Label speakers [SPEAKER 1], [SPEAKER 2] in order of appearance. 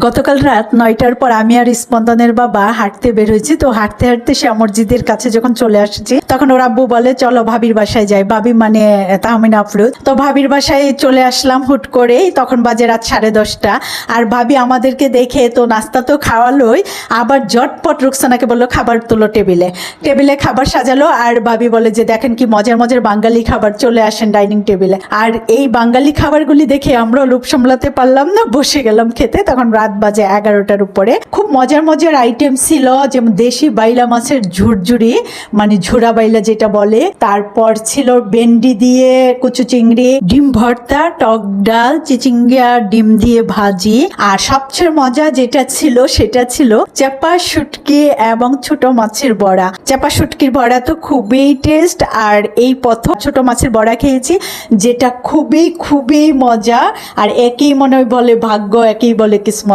[SPEAKER 1] গতকাল রাত 9টার পর আমি আর স্পন্দনের বাবা হাঁটতে বের হয়েছি। তো হাঁটতে হাঁটতে সে মসজিদের কাছে যখন চলে আসছি তখন ওর আব্বু বলে চলো ভাবির বাসায় যাই। ভাবি মানে তাহমিনা আফরোজ। তো ভাবির বাসায় চলে আসলাম হুট করেই, তখন বাজে রাত 10:30। আর ভাবি আমাদেরকে দেখে তো নাস্তা তো খাওয়ালোই, আবার ঝটপট রুকসানাকে বললো খাবার তুলো টেবিলে। টেবিলে খাবার সাজালো আর ভাবি বলে যে দেখেন কি মজার মজার বাঙালি খাবার, চলে আসেন ডাইনিং টেবিলে। আর এই বাঙালি খাবারগুলি দেখে আমরা লোভ সামলাতে পারলাম না, বসে গেলাম খেতে। তখন রাত বাজে 11টার উপরে। খুব মজার মজার আইটেম ছিল, যেমন দেশি বাইলা মাছের ঝুরঝুরি, মানে ঝুরা বাইলা যেটা বলে। তারপর ছিল ভেন্ডি দিয়ে কচু চিংড়ি, ডিম ভর্তা, টক ডাল, চিচিঙ্গা ডিম দিয়ে ভাজি। আর সবচেয়ে মজা যেটা ছিল সেটা ছিল চাপা শুটকি এবং ছোট মাছের বড়া। চাপা শুটকির বড়া তো খুবই টেস্ট, আর এই প্রথম ছোট মাছের বড়া খেয়েছি যেটা খুবই খুবই মজা। আর একই মনে হয় বলে ভাগ্য, একই বলে কিসমত।